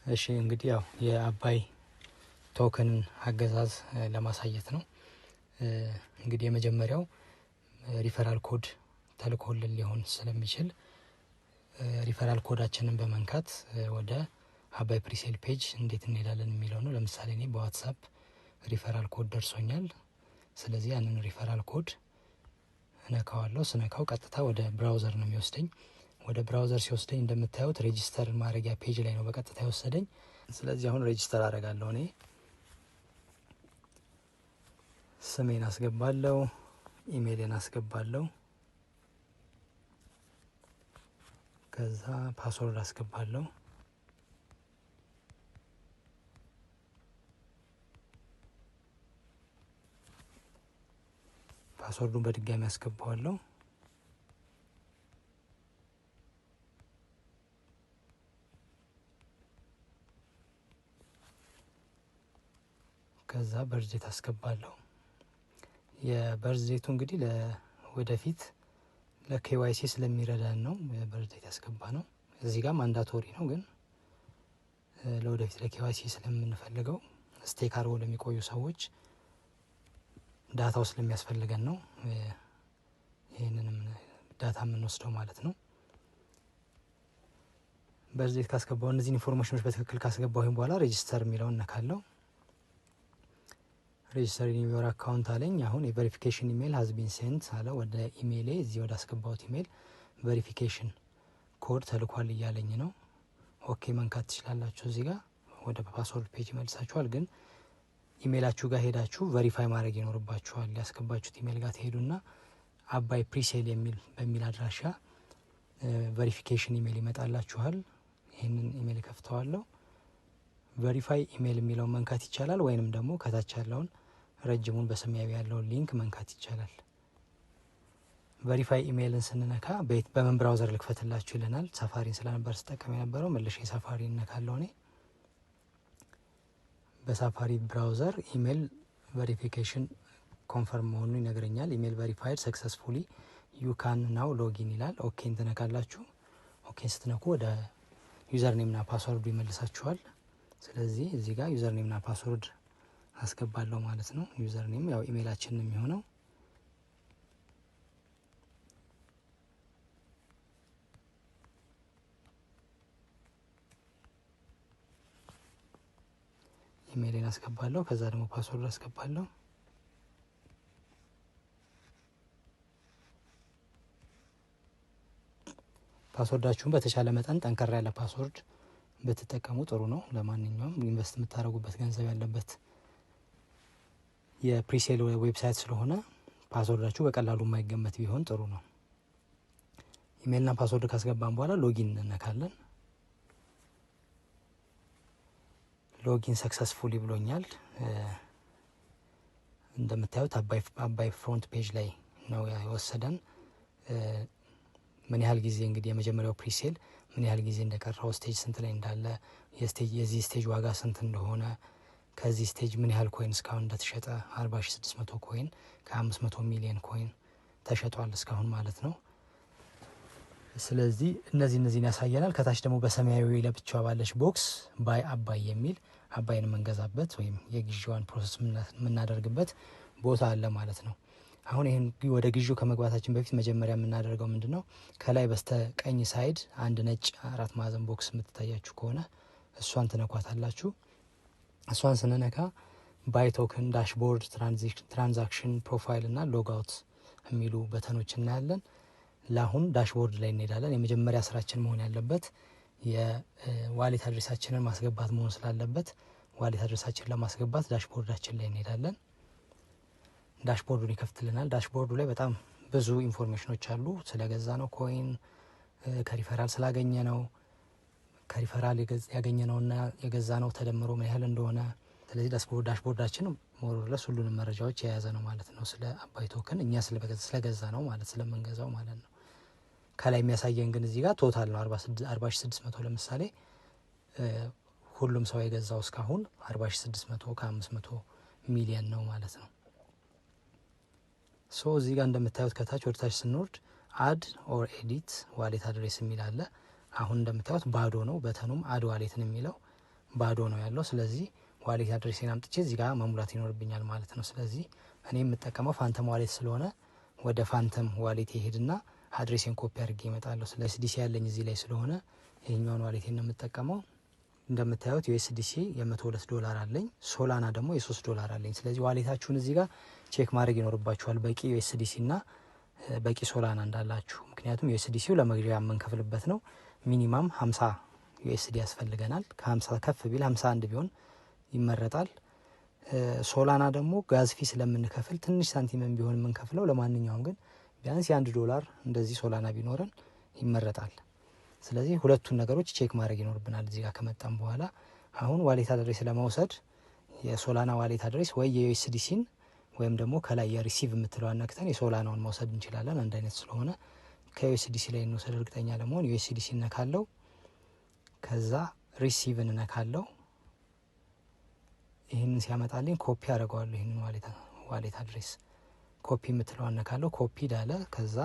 እሺ እንግዲህ ያው የአባይ ቶከን አገዛዝ ለማሳየት ነው። እንግዲህ የመጀመሪያው ሪፈራል ኮድ ተልኮልን ሊሆን ስለሚችል ሪፈራል ኮዳችንን በመንካት ወደ አባይ ፕሪሴል ፔጅ እንዴት እንሄዳለን የሚለው ነው። ለምሳሌ እኔ በዋትስአፕ ሪፈራል ኮድ ደርሶኛል። ስለዚህ ያንን ሪፈራል ኮድ እነካዋለሁ። ስነካው ቀጥታ ወደ ብራውዘር ነው የሚወስደኝ። ወደ ብራውዘር ሲወስደኝ እንደምታዩት ሬጂስተር ማድረጊያ ፔጅ ላይ ነው በቀጥታ የወሰደኝ። ስለዚህ አሁን ሬጂስተር አደርጋለሁ። እኔ ስሜን አስገባለሁ፣ ኢሜይልን አስገባለሁ፣ ከዛ ፓስወርድ አስገባለሁ። ፓስወርዱን በድጋሚ አስገባዋለሁ። ከዛ በርዝዴት አስገባለሁ። የበርዝዴቱ እንግዲህ ለወደፊት ለኬዋይሲ ስለሚረዳን ነው በርዝዴት ያስገባ ነው። እዚህ ጋር ማንዳቶሪ ነው፣ ግን ለወደፊት ለኬዋይሲ ስለምንፈልገው ስቴክ አድርገው ለሚቆዩ ሰዎች ዳታው ስለሚያስፈልገን ነው ይህንንም ዳታ የምንወስደው ማለት ነው። በርዝዴት ካስገባው እነዚህን ኢንፎርሜሽኖች በትክክል ካስገባሁኝ በኋላ ሬጂስተር የሚለውን እነካለሁ። ሬጂስተር ኢን ዩር አካውንት አለኝ። አሁን የቬሪፊኬሽን ኢሜል ሀዝ ቢን ሴንት አለ ወደ ኢሜይሌ። እዚህ ወደ አስገባሁት ኢሜል ቬሪፊኬሽን ኮድ ተልኳል እያለኝ ነው። ኦኬ መንካት ትችላላችሁ። እዚህ ጋር ወደ ፓስወርድ ፔጅ ይመልሳችኋል። ግን ኢሜይላችሁ ጋር ሄዳችሁ ቬሪፋይ ማድረግ ይኖርባችኋል። ያስገባችሁት ኢሜይል ጋር ትሄዱና አባይ ፕሪሴል በሚል አድራሻ ቬሪፊኬሽን ኢሜይል ይመጣላችኋል። ይህንን ኢሜይል ከፍተዋለሁ። ቬሪፋይ ኢሜይል የሚለውን መንካት ይቻላል፣ ወይንም ደግሞ ከታች ያለውን ረጅሙን በሰማያዊ ያለውን ሊንክ መንካት ይቻላል። ቬሪፋይ ኢሜይልን ስንነካ በምን ብራውዘር ልክፈትላችሁ ይለናል። ሳፋሪን ስለነበር ስጠቀም የነበረው መልሼ ሳፋሪ እነካለሁ። እኔ በሳፋሪ ብራውዘር ኢሜይል ቬሪፊኬሽን ኮንፈርም መሆኑን ይነግረኛል። ኢሜይል ቬሪፋይድ ሰክሰስፉሊ ዩ ካን ናው ሎጊን ይላል። ኦኬን ትነካላችሁ። ኦኬን ስትነኩ ወደ ዩዘር ኔምና ፓስወርዱ ይመልሳችኋል። ስለዚህ እዚህ ጋር ዩዘር ኔምና ፓስወርድ አስገባለሁ ማለት ነው። ዩዘር ኔም ያው ኢሜይላችን ነው የሚሆነው። ኢሜይልን አስገባለሁ። ከዛ ደግሞ ፓስወርድ አስገባለሁ። ፓስወርዳችሁን በተቻለ መጠን ጠንከር ያለ ፓስወርድ ብትጠቀሙ ጥሩ ነው። ለማንኛውም ኢንቨስት የምታደርጉበት ገንዘብ ያለበት የፕሪሴል ዌብሳይት ስለሆነ ፓስወርዳችሁ በቀላሉ የማይገመት ቢሆን ጥሩ ነው። ኢሜይልና ፓስወርድ ካስገባን በኋላ ሎጊን እንነካለን። ሎጊን ሰክሰስፉሊ ብሎኛል። እንደምታዩት አባይ ፍሮንት ፔጅ ላይ ነው የወሰደን። ምን ያህል ጊዜ እንግዲህ የመጀመሪያው ፕሪሴል ምን ያህል ጊዜ እንደቀረው፣ ስቴጅ ስንት ላይ እንዳለ፣ የዚህ ስቴጅ ዋጋ ስንት እንደሆነ፣ ከዚህ ስቴጅ ምን ያህል ኮይን እስካሁን እንደተሸጠ 40600 ኮይን ከ500 ሚሊዮን ኮይን ተሸጧል እስካሁን ማለት ነው። ስለዚህ እነዚህን ያሳየናል። ከታች ደግሞ በሰማያዊ ለብቻዋ ባለች ቦክስ ባይ አባይ የሚል አባይን የምንገዛበት ወይም የግዢዋን ፕሮሰስ የምናደርግበት ቦታ አለ ማለት ነው። አሁን ይህን ወደ ግዢው ከመግባታችን በፊት መጀመሪያ የምናደርገው ምንድን ነው? ከላይ በስተ ቀኝ ሳይድ አንድ ነጭ 4 ማዕዘን ቦክስ የምትታያችሁ ከሆነ እሷን ትነኳታላችሁ። እሷን ስንነካ ባይ ቶክን፣ ዳሽቦርድ፣ ትራንዛክሽን፣ ፕሮፋይል እና ሎጋውት የሚሉ በተኖች እናያለን። ለአሁን ዳሽቦርድ ላይ እንሄዳለን። የመጀመሪያ ስራችን መሆን ያለበት የዋሌት አድሬሳችንን ማስገባት መሆን ስላለበት ዋሌት አድሬሳችንን ለማስገባት ዳሽቦርዳችን ላይ እንሄዳለን። ዳሽቦርዱን ይከፍትልናል። ዳሽቦርዱ ላይ በጣም ብዙ ኢንፎርሜሽኖች አሉ። ስለገዛ ነው ኮይን፣ ከሪፈራል ስላገኘ ነው፣ ከሪፈራል ያገኘነውና የገዛ ነው ተደምሮ ምን ያህል እንደሆነ። ስለዚህ ዳሽቦርዳችን ሞሮለስ ሁሉንም መረጃዎች የያዘ ነው ማለት ነው። ስለ አባይ ቶክን እኛ ስለገዛ ነው ማለት ስለምንገዛው ማለት ነው። ከላይ የሚያሳየን ግን እዚህ ጋር ቶታል ነው 40600 ለምሳሌ ሁሉም ሰው የገዛው እስካሁን 40600 ከ500 ሚሊዮን ነው ማለት ነው። ሶ እዚህ ጋር እንደምታዩት ከታች ወደ ታች ስንወርድ አድ ኦር ኤዲት ዋሌት አድሬስ የሚል አለ። አሁን እንደምታዩት ባዶ ነው በተኑም አድ ዋሌትን የሚለው ባዶ ነው ያለው። ስለዚህ ዋሌት አድሬሴን አምጥቼ እዚህ ጋር መሙላት ይኖርብኛል ማለት ነው። ስለዚህ እኔ የምጠቀመው ፋንተም ዋሌት ስለሆነ ወደ ፋንተም ዋሌት ይሄድና አድሬሴን ኮፒ አድርጌ እመጣለሁ። ስለ ኤስዲሲ ያለኝ እዚህ ላይ ስለሆነ ይሄኛውን ዋሌቴን ነው የምጠቀመው። እንደምታዩት ዩኤስዲሲ $102 አለኝ፣ ሶላና ደግሞ $3 አለኝ። ስለዚህ ዋሌታችሁን እዚህ ጋር ቼክ ማድረግ ይኖርባችኋል በቂ ዩኤስዲሲ እና በቂ ሶላና እንዳላችሁ። ምክንያቱም ዩኤስዲሲው ለመግዣ የምንከፍልበት ነው። ሚኒማም 50 ዩኤስዲ ያስፈልገናል። ከ50 ከፍ ቢል 51 ቢሆን ይመረጣል። ሶላና ደግሞ ጋዝ ፊ ስለምንከፍል ትንሽ ሳንቲምም ቢሆን የምንከፍለው፣ ለማንኛውም ግን ቢያንስ $1 እንደዚህ ሶላና ቢኖረን ይመረጣል። ስለዚህ ሁለቱን ነገሮች ቼክ ማድረግ ይኖርብናል እዚህ ጋር ከመጣም በኋላ። አሁን ዋሌት አድሬስ ለመውሰድ የሶላና ዋሌት አድሬስ ወይ የዩኤስዲሲን ወይም ደግሞ ከላይ የሪሲቭ የምትለዋን ነክተን የሶላናውን መውሰድ እንችላለን። አንድ አይነት ስለሆነ ከዩኤስዲሲ ላይ እንወሰድ እርግጠኛ ለመሆን ዩኤስዲሲ እነካለው፣ ከዛ ሪሲቭን እነካለው። ይህንን ሲያመጣልኝ ኮፒ አድርገዋለሁ። ይህንን ዋሌት አድሬስ ኮፒ የምትለዋን እነካለው። ኮፒ ዳለ። ከዛ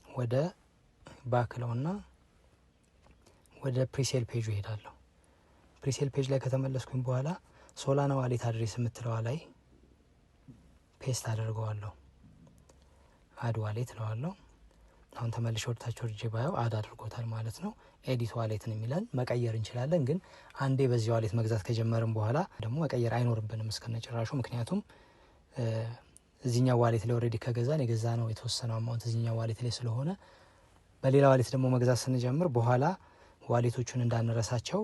ወደ ባክለውና ወደ ፕሪሴል ፔጁ እሄዳለሁ። ፕሪሴል ፔጅ ላይ ከተመለስኩኝ በኋላ ሶላና ዋሌት አድሬስ የምትለዋ ላይ ፔስት አደርገዋለሁ። አድ ዋሌት እለዋለሁ። አሁን ተመልሼ ወደታች ወርጄ ባየው አድ አድርጎታል ማለት ነው። ኤዲት ዋሌትን የሚለን መቀየር እንችላለን፣ ግን አንዴ በዚህ ዋሌት መግዛት ከጀመርን በኋላ ደግሞ መቀየር አይኖርብንም እስከነጭራሹ። ምክንያቱም እዚህኛው ዋሌት ላይ ኦልሬዲ ከገዛን የገዛ ነው የተወሰነው አማውንት እዚህኛው ዋሌት ላይ ስለሆነ በሌላ ዋሌት ደግሞ መግዛት ስንጀምር በኋላ ዋሌቶቹን እንዳንረሳቸው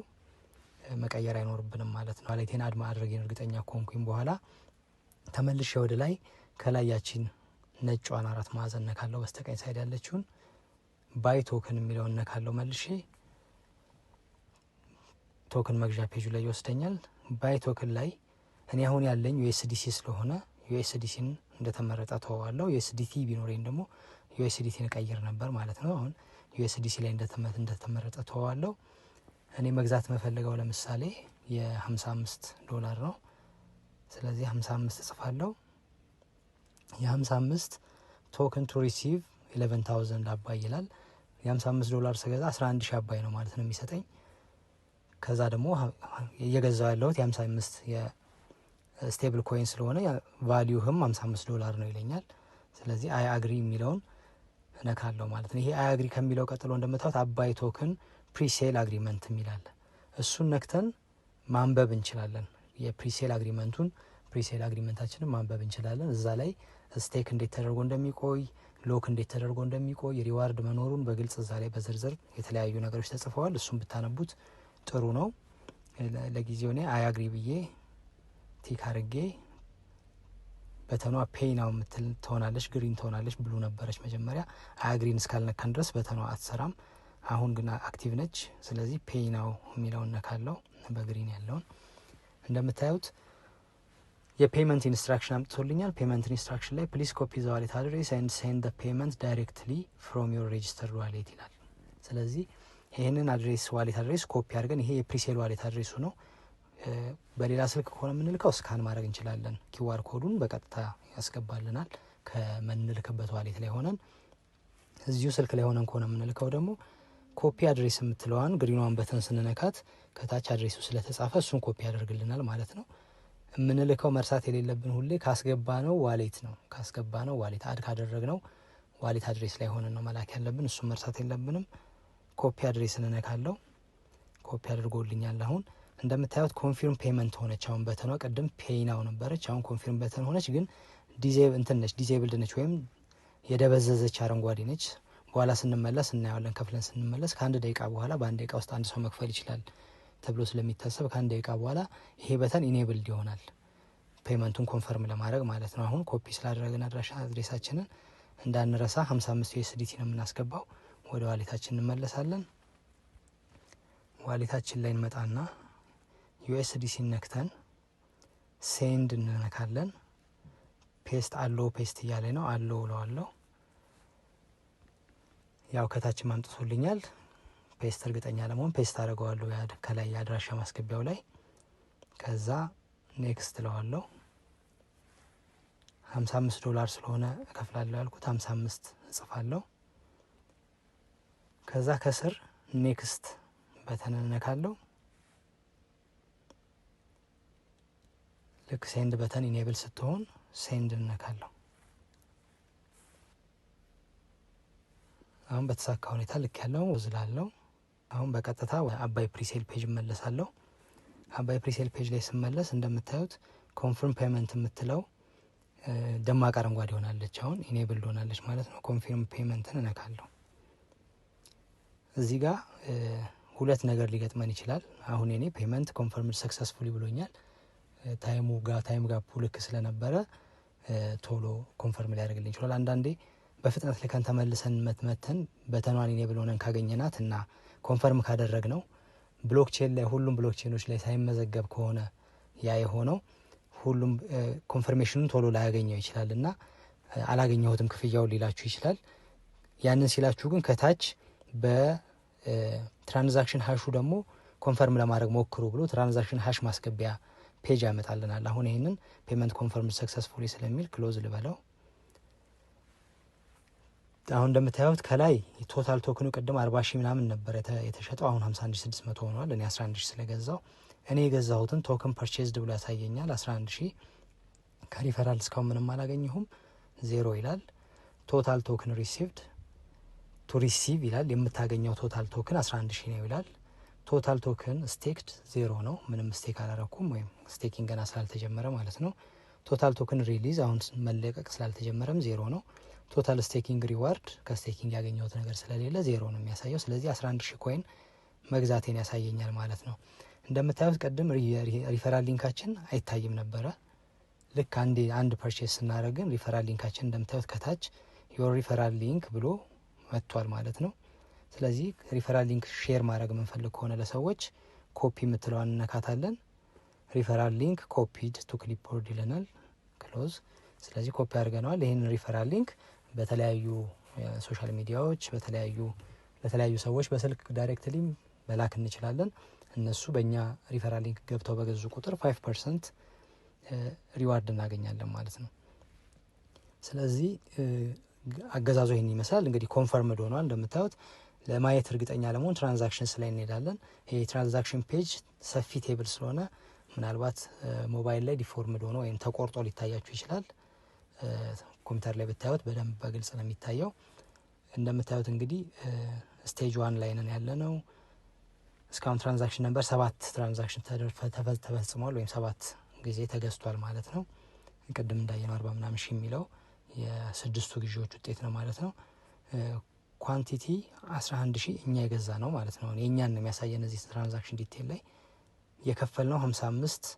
መቀየር አይኖርብንም ማለት ነው። ዋሌቴን አድ ማድረጌን እርግጠኛ ከሆንኩኝ በኋላ ተመልሼ ወደ ላይ ከላይ ያቺን ነጯን 4 ማዕዘን ነካለው፣ በስተቀኝ ሳይድ ያለችውን ባይ ቶክን የሚለውን ነካለው። መልሼ ቶክን መግዣ ፔጁ ላይ ይወስደኛል። ባይ ቶክን ላይ እኔ አሁን ያለኝ ዩኤስዲሲ ስለሆነ ዩኤስዲሲን እንደተመረጠ ተዋዋለሁ። ዩኤስዲቲ ቢኖረኝ ደግሞ ዩኤስዲቲን ቀይር ነበር ማለት ነው። አሁን ዩኤስዲሲ ላይ እንደተመረጠ ተዋዋለሁ። እኔ መግዛት መፈልገው ለምሳሌ $55 ነው። ስለዚህ 55 እጽፋለሁ። የ55 ቶክን ቱ ሪሲቭ 11000 አባይ ይላል። የ$55 ስገዛ 11000 አባይ ነው ማለት ነው የሚሰጠኝ። ከዛ ደግሞ እየገዛው ያለሁት የ55 የስቴብል ኮይን ስለሆነ ቫልዩህም $55 ነው ይለኛል። ስለዚህ አይ አግሪ የሚለውን እነካለሁ ማለት ነው። ይሄ አይ አግሪ ከሚለው ቀጥሎ እንደምታዩት አባይ ቶክን ፕሪሴል አግሪመንት የሚላል፣ እሱን ነክተን ማንበብ እንችላለን። የፕሪሴል አግሪመንቱን ፕሪሴል አግሪመንታችንን ማንበብ እንችላለን። እዛ ላይ ስቴክ እንዴት ተደርጎ እንደሚቆይ፣ ሎክ እንዴት ተደርጎ እንደሚቆይ፣ ሪዋርድ መኖሩን በግልጽ እዛ ላይ በዝርዝር የተለያዩ ነገሮች ተጽፈዋል። እሱን ብታነቡት ጥሩ ነው። ለጊዜው እኔ አይ አግሪ ብዬ ቲክ አድርጌ በተኗ ፔይ ናው የምትል ትሆናለች፣ ግሪን ትሆናለች፣ ብሉ ነበረች መጀመሪያ። አይ አግሪን እስካልነካን ድረስ በተኗ አትሰራም። አሁን ግን አክቲቭ ነች። ስለዚህ ፔይ ናው የሚለውን ነካለው፣ በግሪን ያለውን። እንደምታዩት የፔመንት ኢንስትራክሽን አምጥቶልኛል። ፔመንት ኢንስትራክሽን ላይ ፕሊዝ ኮፒ ዘ ዋሌት አድሬስ ኤንድ ሴንድ ዘ ፔመንት ዳይሬክትሊ ፍሮም ዮር ሬጂስተርድ ዋሌት ይላል። ስለዚህ ይህንን አድሬስ ዋሌት አድሬስ ኮፒ አድርገን፣ ይሄ የፕሪሴል ዋሌት አድሬሱ ነው። በሌላ ስልክ ከሆነ የምንልከው ስካን ማድረግ እንችላለን። ኪዋር ኮዱን በቀጥታ ያስገባልናል ከምንልክበት ዋሌት ላይ ሆነን። እዚሁ ስልክ ላይ ሆነን ከሆነ የምንልከው ደግሞ ኮፒ አድሬስ የምትለዋን ግሪኗን በተን ስንነካት ከታች አድሬሱ ስለተጻፈ እሱን ኮፒ ያደርግልናል ማለት ነው። የምንልከው መርሳት የሌለብን ሁሌ ካስገባ ነው ዋሌት ነው። ካስገባ ነው ዋሌት አድ ካደረግ ነው ዋሌት አድሬስ ላይ ሆነን ነው መላክ ያለብን። እሱን መርሳት የለብንም። ኮፒ አድሬስ እንነካለው። ኮፒ አድርጎልኛል። አሁን እንደምታዩት ኮንፊርም ፔመንት ሆነች። አሁን በተኗ ቅድም ፔይ ናው ነበረች፣ አሁን ኮንፊርም በተን ሆነች። ግን ዲዜብልድ ነች ወይም የደበዘዘች አረንጓዴ ነች። በኋላ ስንመለስ እናየዋለን። ከፍለን ስንመለስ ከ1 ደቂቃ በኋላ በ1 ደቂቃ ውስጥ አንድ ሰው መክፈል ይችላል ተብሎ ስለሚታሰብ ከ1 ደቂቃ በኋላ ይሄ በተን ኢኔብልድ ይሆናል፣ ፔመንቱን ኮንፈርም ለማድረግ ማለት ነው። አሁን ኮፒ ስላደረግን አድራሻ አድሬሳችንን እንዳንረሳ 55 ዩኤስዲቲ ነው የምናስገባው። ወደ ዋሌታችን እንመለሳለን። ዋሌታችን ላይ እንመጣና ዩኤስዲሲ ነክተን ሴንድ እንነካለን። ፔስት አሎ ፔስት እያለ ነው። አሎ ብለዋለሁ። ያው ከታች ማምጥቶልኛል። ፔስት እርግጠኛ ለመሆን ፔስት አድርገዋለሁ ከላይ የአድራሻ ማስገቢያው ላይ። ከዛ ኔክስት ለዋለሁ። $55 ስለሆነ እከፍላለሁ ያልኩት 55 እጽፋለሁ። ከዛ ከስር ኔክስት በተን እነካለሁ። ልክ ሴንድ በተን ኢኔብል ስትሆን ሴንድ እንነካለሁ። አሁን በተሳካ ሁኔታ ልክ ያለው ዝላለው። አሁን በቀጥታ አባይ ፕሪሴል ፔጅ መለሳለሁ። አባይ ፕሪሴል ፔጅ ላይ ስመለስ እንደምታዩት ኮንፈርም ፔመንት የምትለው ደማቅ አረንጓዴ ሆናለች። አሁን ኢኔብል ሆናለች ማለት ነው። ኮንፈርም ፔመንትን እነካለሁ። እዚህ ጋር ሁለት ነገር ሊገጥመን ይችላል። አሁን እኔ ፔመንት ኮንፈርምድ ሰክሰስፉሊ ብሎኛል። ታይም ጋፑ ልክ ስለነበረ ቶሎ ኮንፈርም ሊያደርግልኝ ይችላል። አንዳንዴ በፍጥነት ልከን ተመልሰን መተን በተኗን ኢኔብል ሆነን ካገኘናት እና ኮንፈርም ካደረግ ነው ብሎክቼን ላይ ሁሉም ብሎክቼኖች ላይ ሳይመዘገብ ከሆነ ያ የሆነው ሁሉም ኮንፈርሜሽኑን ቶሎ ላያገኘው ይችላል እና አላገኘሁትም ክፍያውን ሊላችሁ ይችላል። ያንን ሲላችሁ ግን ከታች በትራንዛክሽን ሃሹ ደግሞ ኮንፈርም ለማድረግ ሞክሩ ብሎ ትራንዛክሽን ሃሽ ማስገቢያ ፔጅ ያመጣልናል። አሁን ይሄንን ፔመንት ኮንፈርም ሰክሰስፉሊ ስለሚል ክሎዝ ልበለው። አሁን እንደምታዩት ከላይ ቶታል ቶክኑ ቅድም 40 ሺህ ምናምን ነበር የተሸጠው። አሁን 51600 ሆኗል። እኔ 11 ሺህ ስለገዛው እኔ የገዛሁትን ቶክን ፐርቼዝድ ብሎ ያሳየኛል 11 ሺህ። ከሪፈራል እስካሁን ምንም አላገኘሁም፣ 0 ይላል። ቶታል ቶክን ሪሲቭድ ቱ ሪሲቭ ይላል። የምታገኘው ቶታል ቶክን 11 ሺህ ነው ይላል። ቶታል ቶክን ስቴክድ 0 ነው። ምንም ስቴክ አላረኩም፣ ወይም ስቴኪንግ ገና ስላልተጀመረ ማለት ነው። ቶታል ቶክን ሪሊዝ አሁን መለቀቅ ስላልተጀመረም 0 ነው። ቶታል ስቴኪንግ ሪዋርድ ከስቴኪንግ ያገኘሁት ነገር ስለሌለ 0 ነው የሚያሳየው። ስለዚህ 11 ሺህ ኮይን መግዛቴን ያሳየኛል ማለት ነው። እንደምታዩት ቅድም ሪፈራል ሊንካችን አይታይም ነበረ። ልክ አንድ ፐርቼስ ስናደርግን ሪፈራል ሊንካችን እንደምታዩት ከታች ዮር ሪፈራል ሊንክ ብሎ መጥቷል ማለት ነው። ስለዚህ ሪፈራል ሊንክ ሼር ማድረግ የምንፈልግ ከሆነ ለሰዎች ኮፒ የምትለዋን እነካታለን። ሪፈራል ሊንክ ኮፒድ ቱ ክሊፕቦርድ ይለናል። ክሎዝ። ስለዚህ ኮፒ አድርገነዋል። ይህን ሪፈራል ሊንክ በተለያዩ ሶሻል ሚዲያዎች ለተለያዩ ሰዎች በስልክ ዳይሬክትሊ መላክ እንችላለን። እነሱ በእኛ ሪፈራል ሊንክ ገብተው በገዙ ቁጥር 5% ሪዋርድ እናገኛለን ማለት ነው። ስለዚህ አገዛዙ ይህን ይመስላል። እንግዲህ ኮንፈርምድ ሆኗል። እንደምታዩት ለማየት እርግጠኛ ለመሆን ትራንዛክሽንስ ላይ እንሄዳለን። ይሄ ትራንዛክሽን ፔጅ ሰፊ ቴብል ስለሆነ ምናልባት ሞባይል ላይ ዲፎርምድ ሆኖ ወይም ተቆርጦ ሊታያችሁ ይችላል። ኮምፒውተር ላይ ብታዩት በደንብ በግልጽ ነው የሚታየው። እንደምታዩት እንግዲህ ስቴጅ 1 ላይ ነን ያለ ነው። እስካሁን ትራንዛክሽን ነምበር 7 ትራንዛክሽን ተፈጽሟል ወይም 7 ጊዜ ተገዝቷል ማለት ነው። ቅድም እንዳየነው 40 ምናምን ሺህ የሚለው የስድስቱ ግዢዎች ውጤት ነው ማለት ነው። ኳንቲቲ 11 ሺህ እኛ የገዛ ነው ማለት ነው። የእኛን ነው የሚያሳየን እዚህ ትራንዛክሽን ዲቴል ላይ። የከፈልነው 55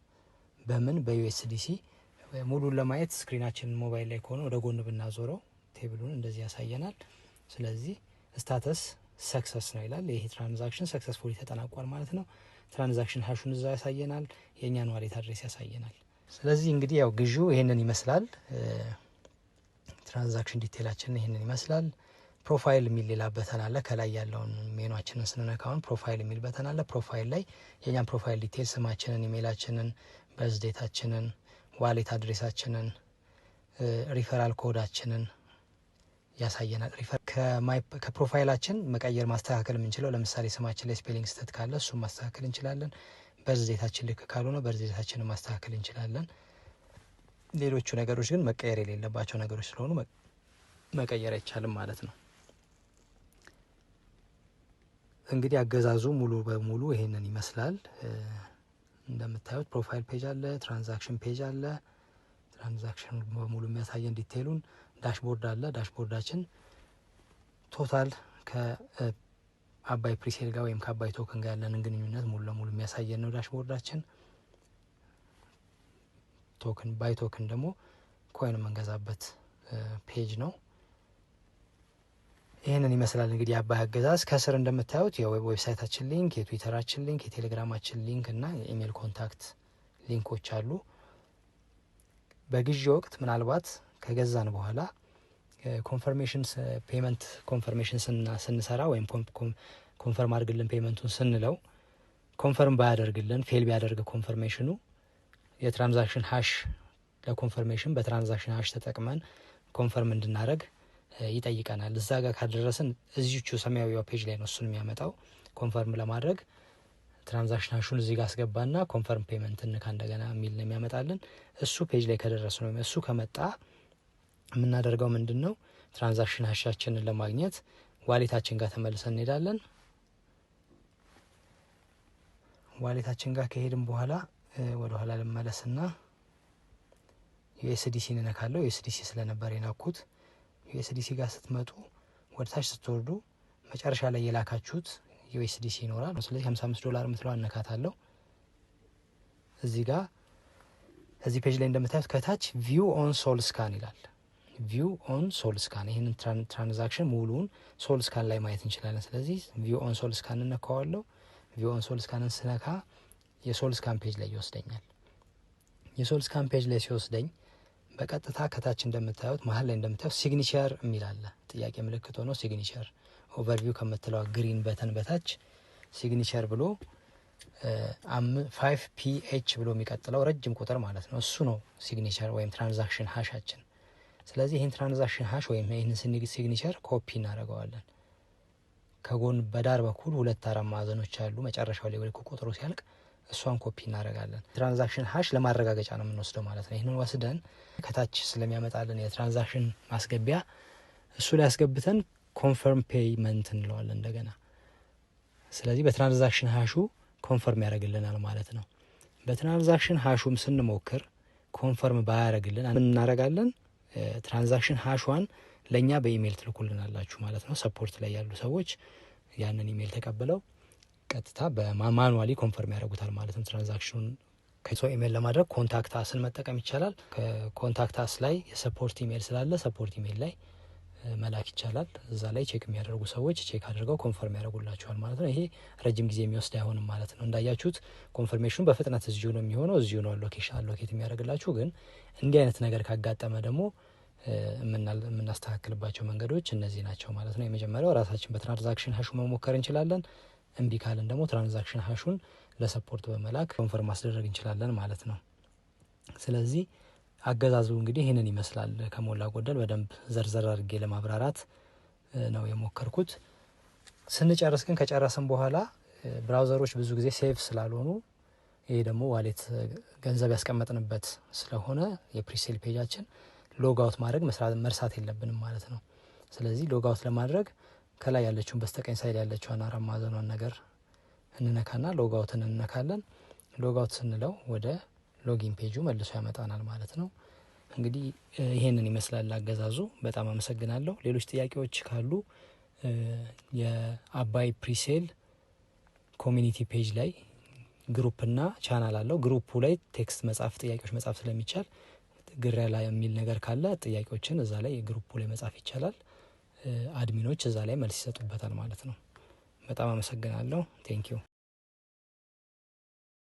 በምን በዩኤስዲሲ። ሙሉን ለማየት ስክሪናችን ሞባይል ላይ ከሆነ ወደ ጎን ብናዞረው ቴብሉን እንደዚህ ያሳየናል። ስለዚህ ስታተስ ሰክሰስ ነው ይላል። ይሄ ትራንዛክሽን ሰክሰስፉሊ ተጠናቋል ማለት ነው። ትራንዛክሽን ሃሹን እዛ ያሳየናል፣ የእኛን ዋሌት አድሬስ ያሳየናል። ስለዚህ እንግዲህ ያው ግዢው ይሄንን ይመስላል። ትራንዛክሽን ዲቴላችን ይሄንን ይመስላል። ፕሮፋይል የሚል ሌላ በተን አለ። ከላይ ያለውን ሜኗችንን ስንነካውን ፕሮፋይል የሚል በተን አለ። ፕሮፋይል ላይ የኛን ፕሮፋይል ዲቴል ስማችንን፣ ኢሜይላችንን፣ በርዝዴታችንን፣ ዋሌት አድሬሳችንን፣ ሪፈራል ኮዳችንን ያሳየናል። ከፕሮፋይላችን መቀየር ማስተካከል የምንችለው ለምሳሌ ስማችን ላይ ስፔሊንግ ስህተት ካለ እሱም ማስተካከል እንችላለን። በርዝዴታችን ልክ ካልሆነ በርዝዴታችንን ማስተካከል እንችላለን። ሌሎቹ ነገሮች ግን መቀየር የሌለባቸው ነገሮች ስለሆኑ መቀየር አይቻልም ማለት ነው። እንግዲህ አገዛዙ ሙሉ በሙሉ ይሄንን ይመስላል። እንደምታዩት ፕሮፋይል ፔጅ አለ፣ ትራንዛክሽን ፔጅ አለ። ትራንዛክሽን በሙሉ የሚያሳየን ዲቴይሉን፣ ዳሽቦርድ አለ። ዳሽቦርዳችን ቶታል ከአባይ ፕሪሴል ጋር ወይም ከአባይ ቶክን ጋር ያለንን ግንኙነት ሙሉ ለሙሉ የሚያሳየን ነው ዳሽቦርዳችን። ቶክን ባይ ቶክን ደግሞ ኮይን የምንገዛበት ፔጅ ነው። ይህንን ይመስላል እንግዲህ አባይ አገዛዝ። ከስር እንደምታዩት የዌብሳይታችን ሊንክ፣ የትዊተራችን ሊንክ፣ የቴሌግራማችን ሊንክ እና የኢሜል ኮንታክት ሊንኮች አሉ። በግዢ ወቅት ምናልባት ከገዛን በኋላ ኮንፈርሜሽን ፔመንት ኮንፈርሜሽን ስንሰራ ወይም ኮንፈርም አድርግልን ፔመንቱን ስንለው ኮንፈርም ባያደርግልን ፌል ቢያደርግ ኮንፈርሜሽኑ የትራንዛክሽን ሃሽ ለኮንፈርሜሽን በትራንዛክሽን ሃሽ ተጠቅመን ኮንፈርም እንድናደርግ ይጠይቀናል። እዛ ጋር ካደረስን እዚቹ ሰማያዊው ፔጅ ላይ ነው እሱን የሚያመጣው። ኮንፈርም ለማድረግ ትራንዛክሽን ሃሹን እዚህ ጋር አስገባና ኮንፈርም ፔመንት እንካ እንደገና የሚል ነው የሚያመጣልን። እሱ ፔጅ ላይ ከደረስ ነው እሱ ከመጣ የምናደርገው ምንድነው ትራንዛክሽን ሃሻችንን ለማግኘት ዋሌታችን ጋር ተመልሰን እንሄዳለን። ዋሌታችን ጋር ከሄድን በኋላ ወደ ኋላ ልመለስና USDC እንነካለው። USDC ስለነበር የናኩት USDC ጋር ስትመጡ ወደታች ስትወርዱ መጨረሻ ላይ የላካችሁት USDC ይኖራል። ስለዚህ $55 ምትለው አነካታለሁ። እዚህ ጋር እዚህ ፔጅ ላይ እንደምታዩት ከታች ቪው ኦን ሶል ስካን ይላል። ቪው ኦን ሶል ስካን ይሄንን ትራንዛክሽን ሙሉውን ሶል ስካን ላይ ማየት እንችላለን። ስለዚህ ቪው ኦን ሶል ስካን እንነካዋለሁ። ቪው ኦን ሶል ስካንን ስነካ የሶል ስካን ፔጅ ላይ ይወስደኛል። የሶል ስካን ፔጅ ላይ ሲወስደኝ በቀጥታ ከታች እንደምታዩት መሀል ላይ እንደምታዩት ሲግኒቸር የሚል አለ። ጥያቄ ምልክት ሆኖ ሲግኒቸር ኦቨርቪው ከምትለው ግሪን በተን በታች ሲግኒቸር ብሎ 5PH ብሎ የሚቀጥለው ረጅም ቁጥር ማለት ነው። እሱ ነው ሲግኒቸር ወይም ትራንዛክሽን ሃሻችን። ስለዚህ ይህን ትራንዛክሽን ሃሽ ወይም ይህን ሲግኒቸር ኮፒ እናደርገዋለን። ከጎን በዳር በኩል 2 ማዕዘኖች አሉ። መጨረሻው ላይ ወደ ቁጥሩ ሲያልቅ እሷን ኮፒ እናደርጋለን። ትራንዛክሽን ሃሽ ለማረጋገጫ ነው የምንወስደው ማለት ነው። ይህንን ወስደን ከታች ስለሚያመጣልን የትራንዛክሽን ማስገቢያ እሱ ላይ አስገብተን ኮንፈርም ፔይመንት እንለዋለን እንደገና። ስለዚህ በትራንዛክሽን ሃሹ ኮንፈርም ያደርግልናል ማለት ነው። በትራንዛክሽን ሃሹም ስንሞክር ኮንፈርም ባያደርግልን ምን እናደርጋለን? ትራንዛክሽን ሃሿን ለኛ በኢሜል ትልኩልናላችሁ ማለት ነው። ሰፖርት ላይ ያሉ ሰዎች ያንን ኢሜል ተቀብለው ቀጥታ በማኑዋሊ ኮንፈርም ያደርጉታል ማለት ነው። ትራንዛክሽኑን ከሶ ኢሜል ለማድረግ ኮንታክት አስን መጠቀም ይቻላል። ከኮንታክት አስ ላይ የሰፖርት ኢሜል ስላለ ሰፖርት ኢሜል ላይ መላክ ይቻላል። እዛ ላይ ቼክ የሚያደርጉ ሰዎች ቼክ አድርገው ኮንፈርም ያደርጉላችኋል ማለት ነው። ይሄ ረጅም ጊዜ የሚወስድ አይሆንም ማለት ነው። እንዳያችሁት ኮንፈርሜሽኑ በፍጥነት እዚሁ ነው የሚሆነው፣ እዚሁ ነው አሎኬት የሚያደርግላችሁ። ግን እንዲህ አይነት ነገር ካጋጠመ ደግሞ የምናስተካክልባቸው መንገዶች እነዚህ ናቸው ማለት ነው። የመጀመሪያው ራሳችን በትራንዛክሽን ሃሹ መሞከር እንችላለን። እምቢ ካለን ደግሞ ትራንዛክሽን ሃሹን ለሰፖርት በመላክ ኮንፈርም ማስደረግ እንችላለን ማለት ነው። ስለዚህ አገዛዙ እንግዲህ ይህንን ይመስላል። ከሞላ ጎደል በደንብ ዘርዘር አድርጌ ለማብራራት ነው የሞከርኩት። ስንጨርስ ግን ከጨረስን በኋላ ብራውዘሮች ብዙ ጊዜ ሴቭ ስላልሆኑ ይሄ ደግሞ ዋሌት ገንዘብ ያስቀመጥንበት ስለሆነ የፕሪሴል ፔጃችን ሎጋውት ማድረግ መርሳት የለብንም ማለት ነው። ስለዚህ ሎጋውት ለማድረግ ከላይ ያለችውን በስተቀኝ ሳይድ ያለችውን 4 ማዕዘኗን ነገር እንነካና ሎጋውትን እንነካለን። ሎጋውት ስንለው ወደ ሎጊን ፔጁ መልሶ ያመጣናል ማለት ነው። እንግዲህ ይሄንን ይመስላል አገዛዙ። በጣም አመሰግናለሁ። ሌሎች ጥያቄዎች ካሉ የአባይ ፕሪሴል ኮሚኒቲ ፔጅ ላይ ግሩፕና ቻናል አለው። ግሩፑ ላይ ቴክስት መጻፍ፣ ጥያቄዎች መጻፍ ስለሚቻል ግራ ላይ የሚል ነገር ካለ ጥያቄዎችን እዛ ላይ ግሩፑ ላይ መጻፍ ይቻላል። አድሚኖች እዛ ላይ መልስ ይሰጡበታል ማለት ነው። በጣም አመሰግናለሁ። ቴንኪዩ